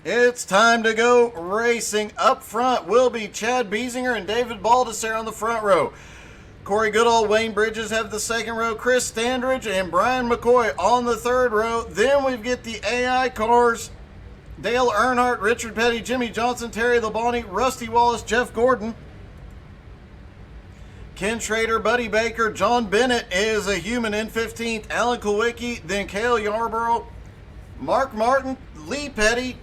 It's time to go racing. Up front will be Chad Biesinger and David Baldessare on the front row. Corey Goodall, Wayne Bridges have the second row. Chris Standridge and Brian McCoy on the third row. Then we get the AI cars. Dale Earnhardt, Richard Petty, Jimmy Johnson, Terry Labonte, Rusty Wallace, Jeff Gordon, Ken Schrader, Buddy Baker, John Bennett is a human in 15th, Alan Kulwicki, then Cale Yarborough, Mark Martin, Lee Petty,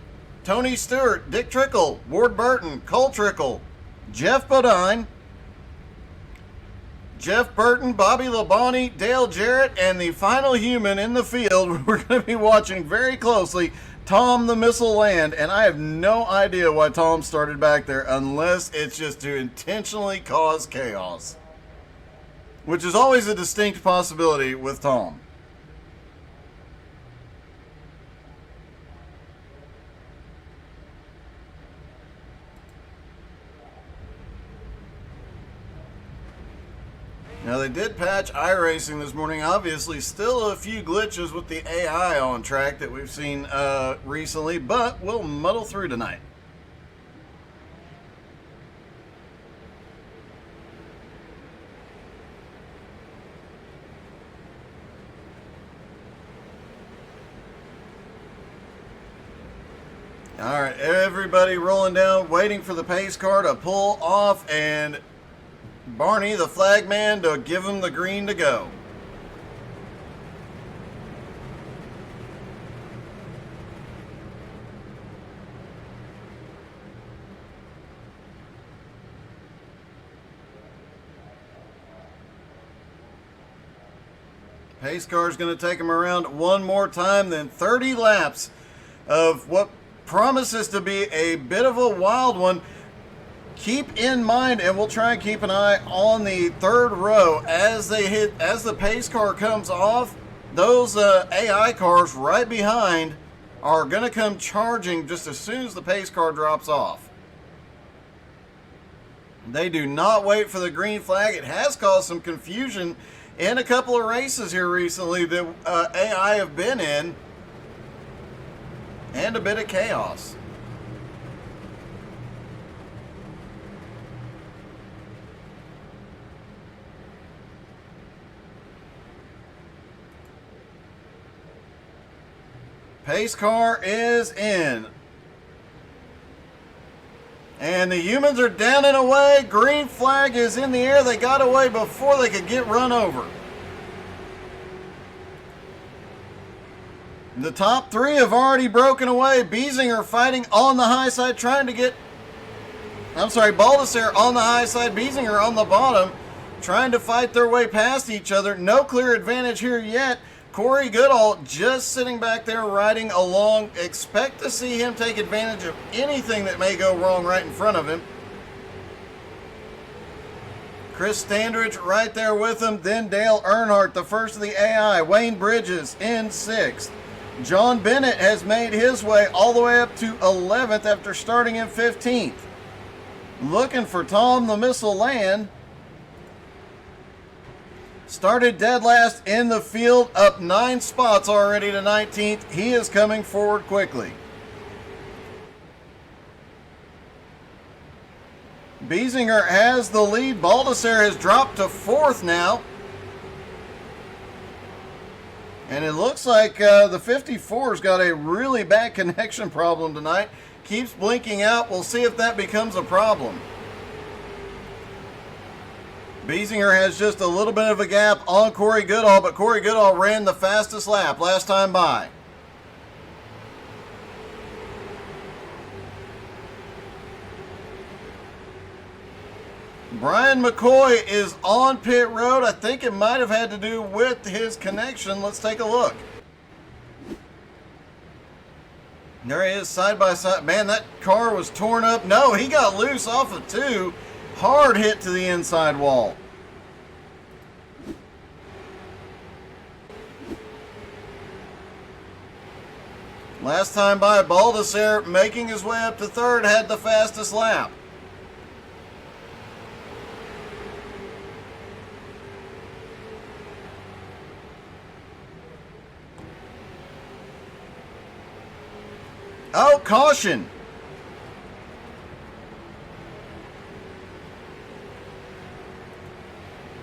Tony Stewart, Dick Trickle, Ward Burton, Cole Trickle, Jeff Bodine, Jeff Burton, Bobby Labonte, Dale Jarrett, and the final human in the field we're going to be watching very closely, Tom the Missile Land. And I have no idea why Tom started back there unless it's just to intentionally cause chaos, which is always a distinct possibility with Tom. Now, they did patch iRacing this morning. Obviously, still a few glitches with the AI on track that we've seen recently, but we'll muddle through tonight. All right, everybody rolling down, waiting for the pace car to pull off, and Barney, the flag man, to give him the green to go. Pace car is going to take him around one more time, then 30 laps of what promises to be a bit of a wild one. Keep in mind, and we'll try and keep an eye on the third row as the pace car comes off. Those AI cars right behind are going to come charging just as soon as the pace car drops off. They do not wait for the green flag. It has caused some confusion in a couple of races here recently that AI have been in, and a bit of chaos. Pace car is in. And the humans are down and away. Green flag is in the air. They got away before they could get run over. The top three have already broken away. Biesinger fighting on the high side, trying to get... Baldessare on the high side, Biesinger on the bottom, trying to fight their way past each other. No clear advantage here yet. Corey Goodall just sitting back there riding along. Expect to see him take advantage of anything that may go wrong right in front of him. Chris Standridge right there with him. Then Dale Earnhardt, the first of the AI. Wayne Bridges in 6th. John Bennett has made his way all the way up to 11th after starting in 15th. Looking for Tom the Missile Land. Started dead last in the field, up 9 spots already to 19th. He is coming forward quickly. Biesinger has the lead. Baldessare has dropped to 4th now. And it looks like the 54's got a really bad connection problem tonight. Keeps blinking out. We'll see if that becomes a problem. Biesinger has just a little bit of a gap on Corey Goodall, but Corey Goodall ran the fastest lap last time by. Brian McCoy is on pit road. I think it might have had to do with his connection. Let's take a look. There he is, side by side. Man, that car was torn up. No, he got loose off of 2. Hard hit to the inside wall. Last time by, Baldessare making his way up to 3rd, had the fastest lap. Oh, caution.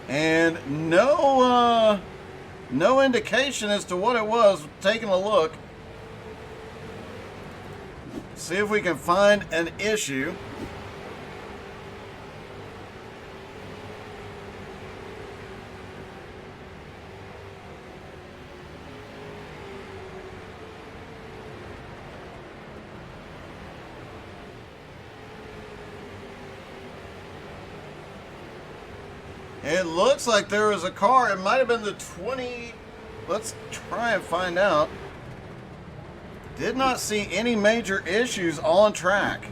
And no indication as to what it was. Taking a look. See if we can find an issue. It looks like there was a car. It might have been the 20. Let's try and find out. Did not see any major issues on track.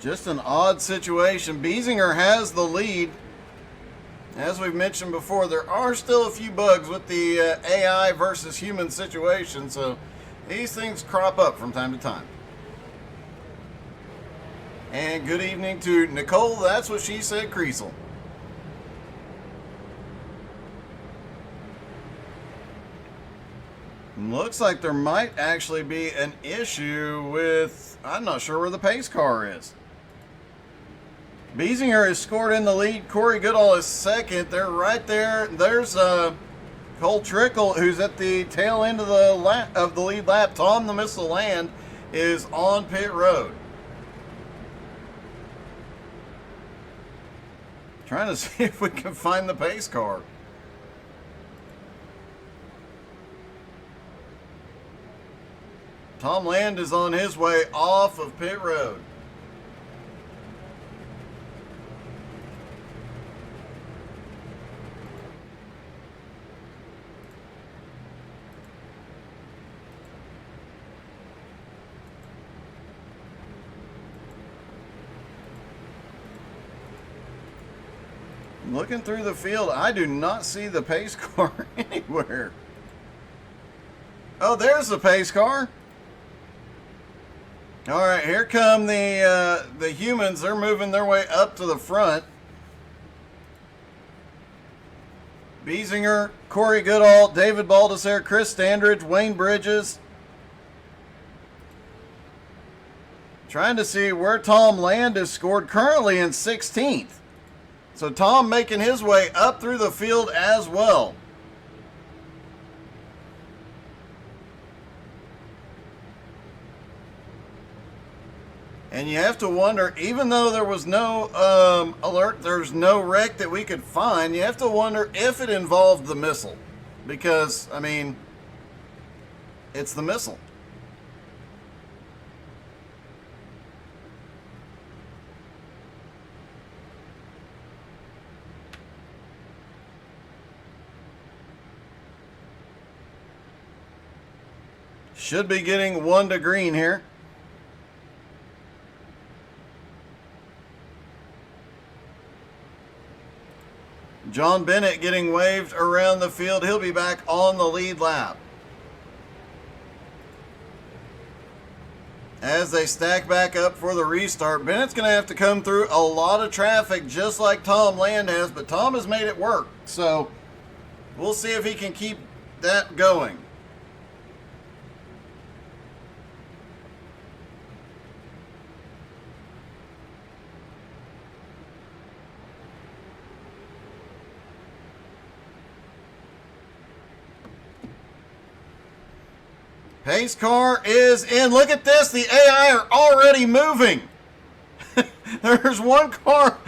Just an odd situation. Biesinger has the lead. As we've mentioned before, there are still a few bugs with the AI versus human situation, so these things crop up from time to time. And good evening to Nicole. That's what she said, Creasel. Looks like there might actually be an issue with, I'm not sure where the pace car is. Biesinger is scored in the lead. Corey Goodall is second. They're right there. There's Cole Trickle, who's at the tail end of the lead lap. Tom the Missile Land is on pit road. Trying to see if we can find the pace car. Tom Land is on his way off of pit road. Looking through the field, I do not see the pace car anywhere. Oh, there's the pace car. All right, here come the humans. They're moving their way up to the front. Biesinger, Corey Goodall, David Baldessare, Chris Standridge, Wayne Bridges. Trying to see where Tom Land is scored, currently in 16th. So Tom making his way up through the field as well. And you have to wonder, even though there was no alert, there's no wreck that we could find, you have to wonder if it involved the missile. Because, I mean, it's the missile. Should be getting 1 to green here. John Bennett getting waved around the field. He'll be back on the lead lap. As they stack back up for the restart, Bennett's going to have to come through a lot of traffic just like Tom Land has, but Tom has made it work. So we'll see if he can keep that going. Pace car is in. Look at this. The AI are already moving. There's one car.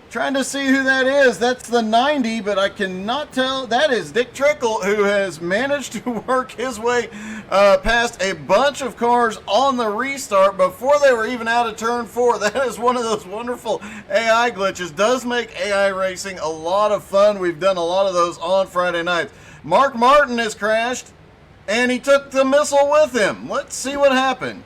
Trying to see who that is. That's the 90, but I cannot tell. That is Dick Trickle, who has managed to work his way past a bunch of cars on the restart before they were even out of turn 4. That is one of those wonderful AI glitches. Does make AI racing a lot of fun. We've done a lot of those on Friday nights. Mark Martin has crashed. And he took the missile with him. Let's see what happened.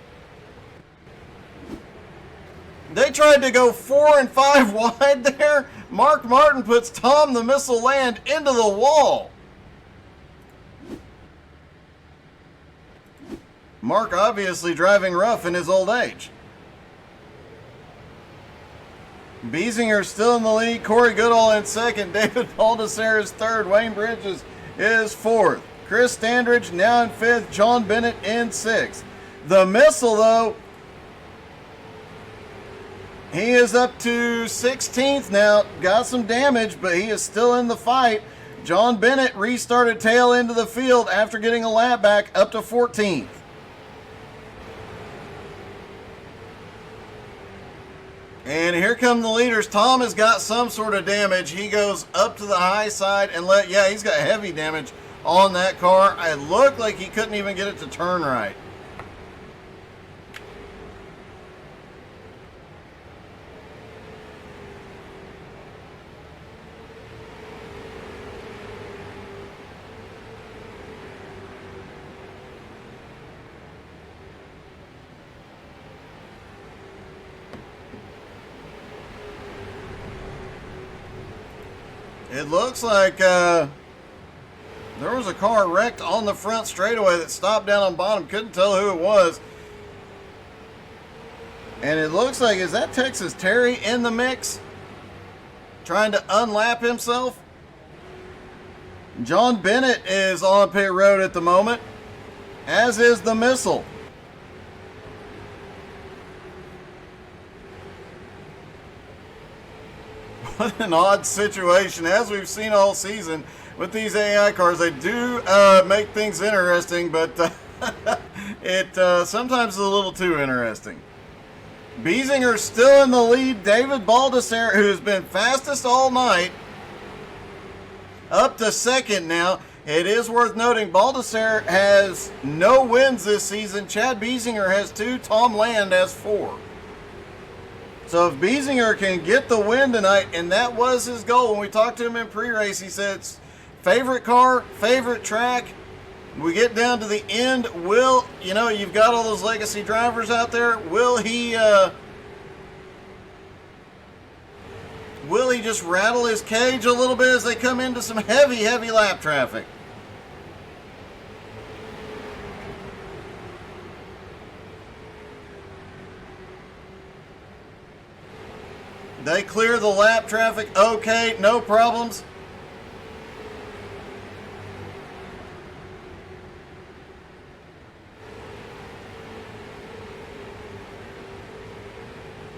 They tried to go 4 and 5 wide there. Mark Martin puts Tom the Missile Land into the wall. Mark obviously driving rough in his old age. Biesinger still in the lead. Corey Goodall in second. David Baldessare is third. Wayne Bridges is fourth. Chris Standridge now in fifth. John Bennett in sixth. The Missile, though, he is up to 16th now. Got some damage, but he is still in the fight. John Bennett restarted tail into the field after getting a lap back, up to 14th. And here come the leaders. Tom has got some sort of damage. He goes up to the high side and he's got heavy damage on that car. It looked like he couldn't even get it to turn right. It looks like there was a car wrecked on the front straightaway that stopped down on bottom. Couldn't tell who it was. And it looks like, is that Texas Terry in the mix? Trying to unlap himself? John Bennett is on pit road at the moment, as is the Missile. What an odd situation, as we've seen all season with these AI cars. They do make things interesting, but it sometimes is a little too interesting. Biesinger still in the lead. David Baldessere, who has been fastest all night, up to second now. It is worth noting Baldessere has no wins this season. Chad Biesinger has 2. Tom Land has 4. So if Biesinger can get the win tonight, and that was his goal. When we talked to him in pre-race, he said it's favorite car, favorite track. We get down to the end. You've got all those legacy drivers out there. Will he just rattle his cage a little bit as they come into some heavy, heavy lap traffic? They clear the lap traffic. Okay, no problems.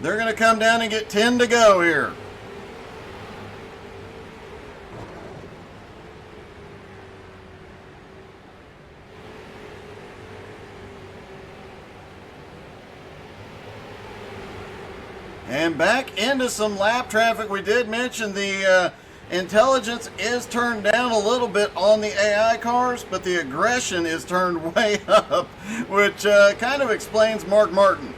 They're going to come down and get 10 to go here. And back into some lap traffic. We did mention the intelligence is turned down a little bit on the AI cars, but the aggression is turned way up, which kind of explains Mark Martin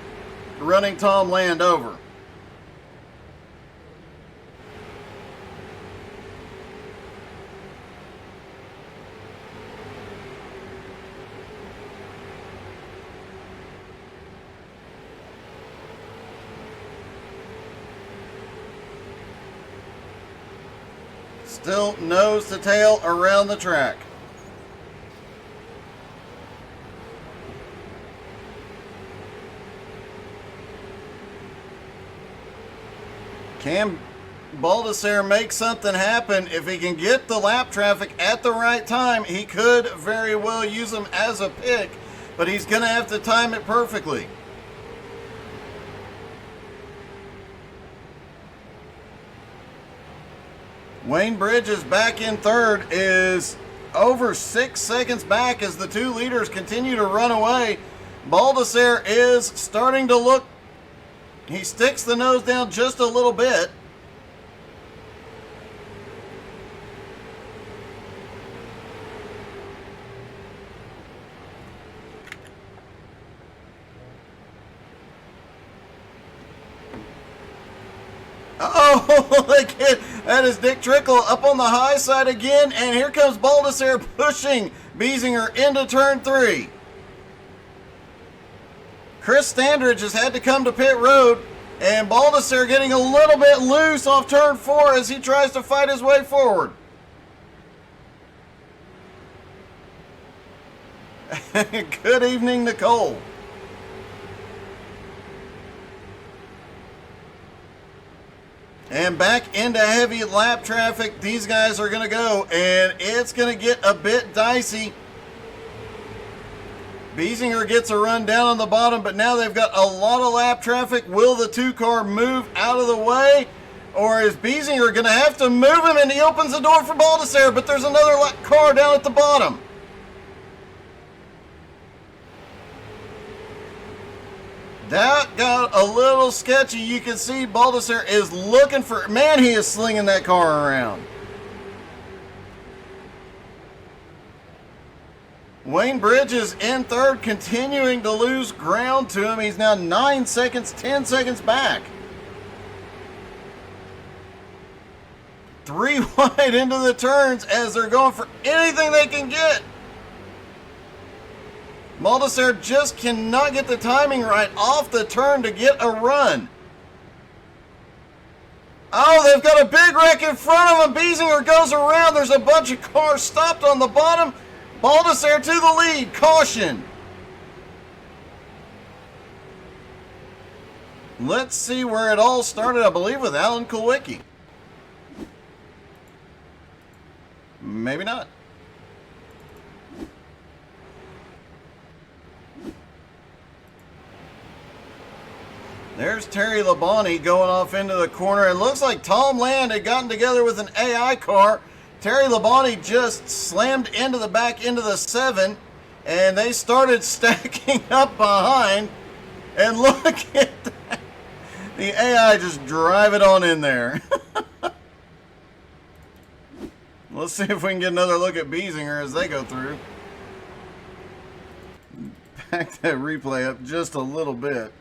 running Tom Land over. Still nose to tail around the track. Can Baldessere make something happen? If he can get the lap traffic at the right time, he could very well use them as a pick, but he's going to have to time it perfectly. Wayne Bridges back in third, is over 6 seconds back as the 2 leaders continue to run away. Baldessere is starting to look, he sticks the nose down just a little bit. Oh, that is Dick Trickle up on the high side again, and here comes Baldessere pushing Biesinger into turn 3. Chris Standridge has had to come to pit road, and Baldessere getting a little bit loose off turn 4 as he tries to fight his way forward. Good evening, Nicole. And back into heavy lap traffic, these guys are going to go, and it's going to get a bit dicey. Biesinger gets a run down on the bottom, but now they've got a lot of lap traffic. Will the 2-car move out of the way? Or is Biesinger going to have to move him, and he opens the door for Baldassare, but there's another car down at the bottom. That got a little sketchy. You can see Baldassare is looking for... Man, he is slinging that car around. Wayne Bridges in third, continuing to lose ground to him. He's now 9 seconds, 10 seconds back. 3 wide into the turns as they're going for anything they can get. Baldassare just cannot get the timing right off the turn to get a run. Oh, they've got a big wreck in front of them. Biesinger goes around. There's a bunch of cars stopped on the bottom. Baldassare to the lead. Caution. Let's see where it all started, I believe, with Alan Kulwicki. Maybe not. There's Terry Labonte going off into the corner. It looks like Tom Land had gotten together with an AI car. Terry Labonte just slammed into the back into the 7, and they started stacking up behind. And look at that. The AI just drive it on in there. Let's see if we can get another look at Biesinger as they go through. Back that replay up just a little bit.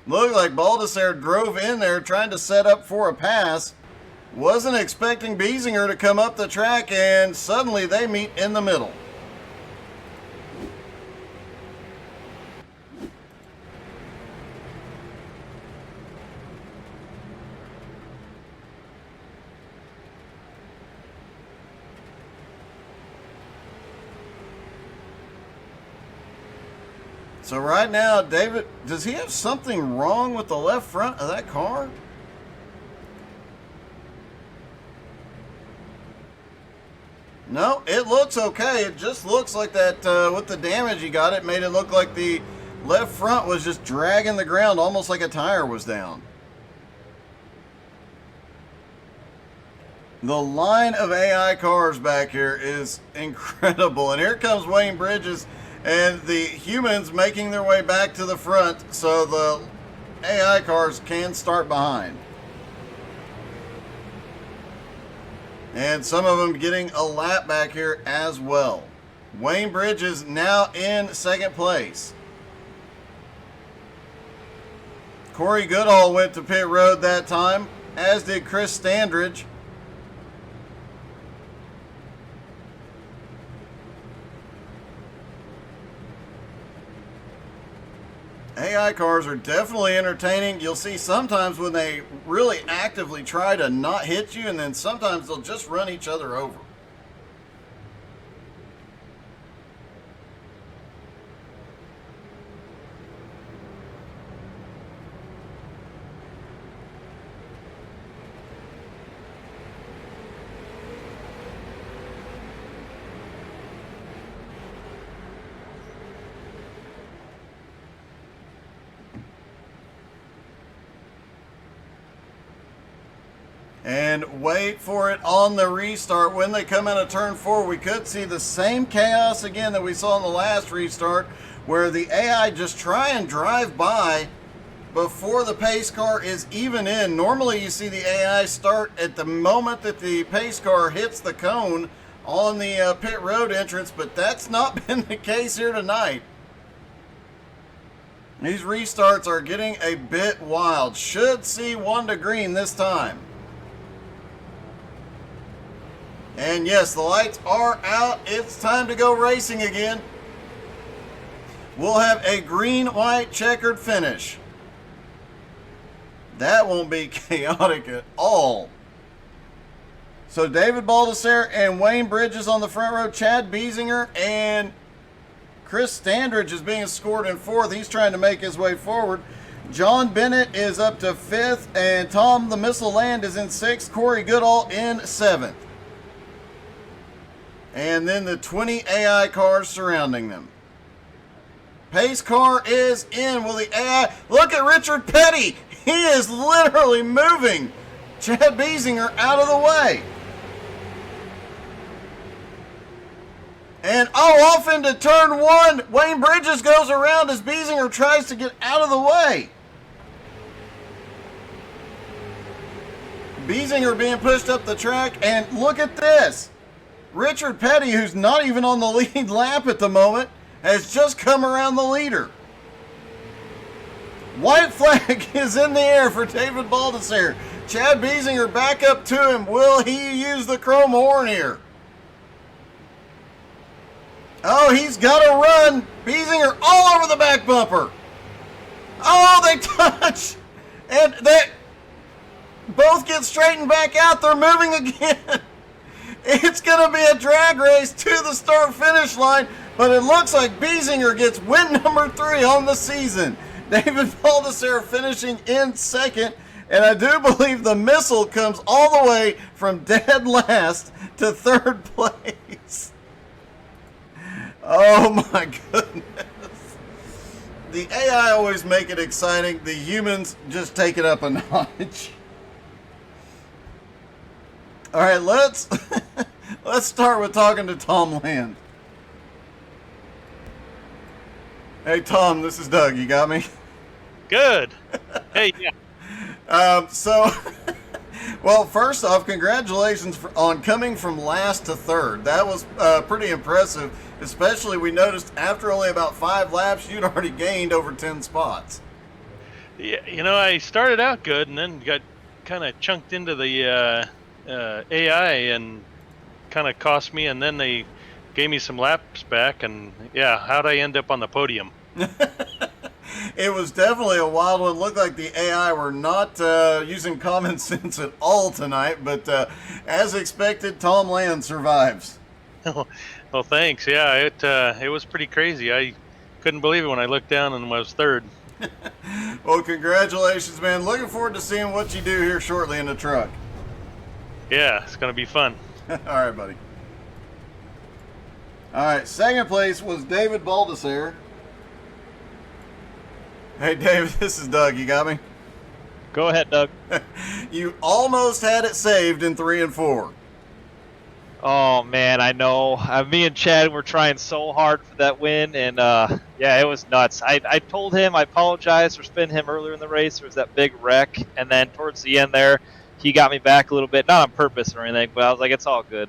Looked like Baldassare drove in there trying to set up for a pass. Wasn't expecting Biesinger to come up the track, and suddenly they meet in the middle. So right now, David, does he have something wrong with the left front of that car? No, it looks okay. It just looks like that with the damage he got, it made it look like the left front was just dragging the ground almost like a tire was down. The line of AI cars back here is incredible. And here comes Wayne Bridges and the humans making their way back to the front so the AI cars can start behind. And some of them getting a lap back here as well. Wayne Bridges now in second place. Corey Goodall went to pit road that time, as did Chris Standridge. AI cars are definitely entertaining. You'll see sometimes when they really actively try to not hit you, and then sometimes they'll just run each other over. And wait for it on the restart. When they come out of turn 4, we could see the same chaos again that we saw in the last restart, where the AI just try and drive by before the pace car is even in. Normally you see the AI start at the moment that the pace car hits the cone on the pit road entrance, but that's not been the case here tonight. These restarts are getting a bit wild. Should see 1 to green this time. And yes, the lights are out. It's time to go racing again. We'll have a green-white checkered finish. That won't be chaotic at all. So David Baldassare and Wayne Bridges on the front row. Chad Biesinger and Chris Standridge is being scored in 4th. He's trying to make his way forward. John Bennett is up to 5th, and Tom the Missile Land is in 6th. Corey Goodall in 7th. And then the 20 AI cars surrounding them. Pace car is in. Will the AI... Look at Richard Petty. He is literally moving Chad Biesinger out of the way. And off into turn 1. Wayne Bridges goes around as Biesinger tries to get out of the way. Biesinger being pushed up the track, and look at this. Richard Petty, who's not even on the lead lap at the moment, has just come around the leader. White flag is in the air for David Baldessare. Chad Biesinger back up to him. Will he use the chrome horn here? Oh, he's got to run. Biesinger all over the back bumper. Oh, they touch. And they both get straightened back out. They're moving again. It's going to be a drag race to the start-finish line, but it looks like Biesinger gets win number 3 on the season. David Baldessare finishing in 2nd, and I do believe the Missile comes all the way from dead last to 3rd place. Oh my goodness. The AI always make it exciting. The humans just take it up a notch. All right, let's start with talking to Tom Land. Hey Tom, this is Doug. You got me? Good. Hey, yeah. Well, first off, congratulations on coming from last to 3rd. That was pretty impressive. Especially, we noticed after only about 5 laps, you'd already gained over 10 spots. Yeah, I started out good and then got kind of chunked into the AI and kind of cost me, and then they gave me some laps back, and yeah, how'd I end up on the podium? It was definitely a wild one. Looked like the AI were not using common sense at all tonight, but as expected, Tom Land survives. Well, thanks. Yeah, it was pretty crazy. I couldn't believe it when I looked down and was 3rd. Well, congratulations, man. Looking forward to seeing what you do here shortly in the truck. Yeah, it's going to be fun. All right, buddy. All right, 2nd place was David Baldessare. Hey, David, this is Doug. You got me? Go ahead, Doug. You almost had it saved in 3 and 4. Oh, man, I know. Me and Chad were trying so hard for that win, and yeah, it was nuts. I told him I apologized for spinning him earlier in the race. There was that big wreck, and then towards the end there, he got me back a little bit, not on purpose or anything, but I was like, it's all good.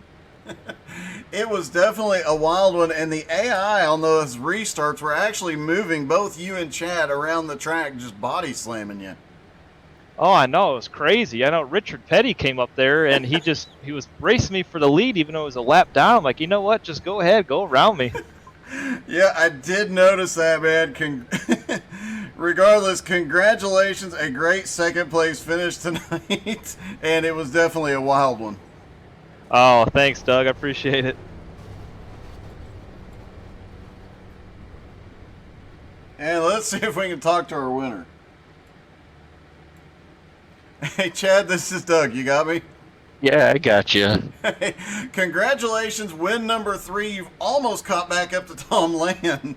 It was definitely a wild one, and the AI on those restarts were actually moving both you and Chad around the track, just body slamming you. Oh, I know. It was crazy. I know Richard Petty came up there, and he was racing me for the lead, even though it was a lap down. I'm like, you know what? Just go ahead. Go around me. Yeah, I did notice that, man. Regardless, congratulations. A great 2nd place finish tonight, and it was definitely a wild one. Oh, thanks, Doug. I appreciate it. And let's see if we can talk to our winner. Hey, Chad, this is Doug. You got me? Yeah, I got you. Hey, congratulations. Win number 3. You've almost caught back up to Tom Land.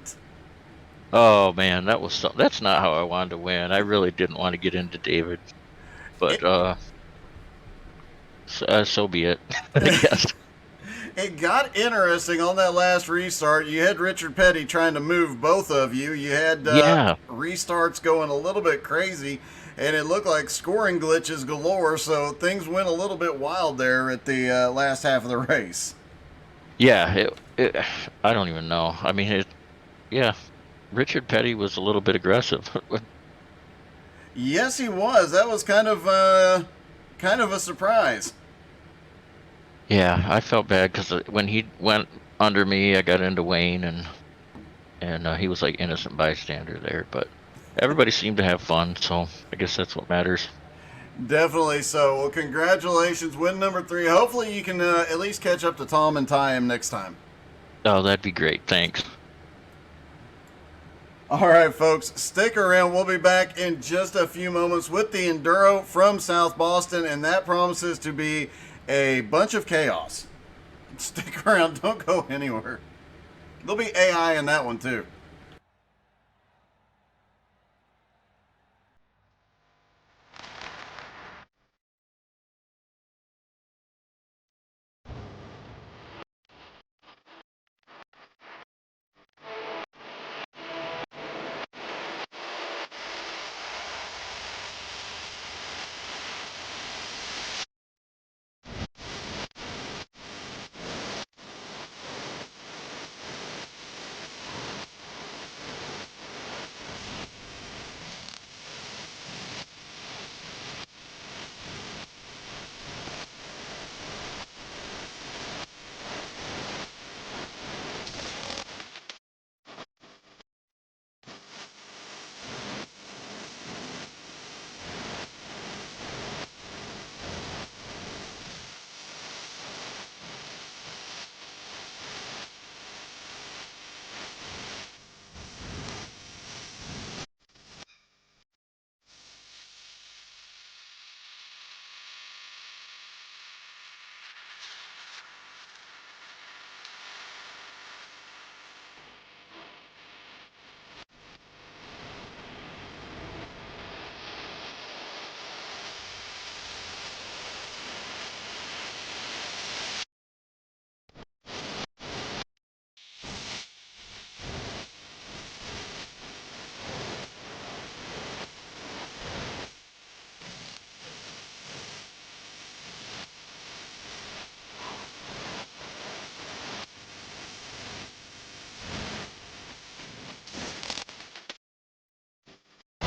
Oh man, that's not how I wanted to win. I really didn't want to get into David, but so be it. I guess. It got interesting on that last restart. You had Richard Petty trying to move both of you. You had restarts going a little bit crazy, and it looked like scoring glitches galore, so things went a little bit wild there at the last half of the race. Yeah, I don't even know. I mean, Richard Petty was a little bit aggressive. Yes, he was. That was kind of a surprise. Yeah, I felt bad because when he went under me, I got into Wayne, and he was like innocent bystander there. But everybody seemed to have fun, so I guess that's what matters. Definitely so. Well, congratulations. Win number 3. Hopefully you can at least catch up to Tom and tie him next time. Oh, that'd be great. Thanks. All right, folks, stick around. We'll be back in just a few moments with the Enduro from South Boston, and that promises to be a bunch of chaos. Stick around. Don't go anywhere. There'll be AI in that one, too.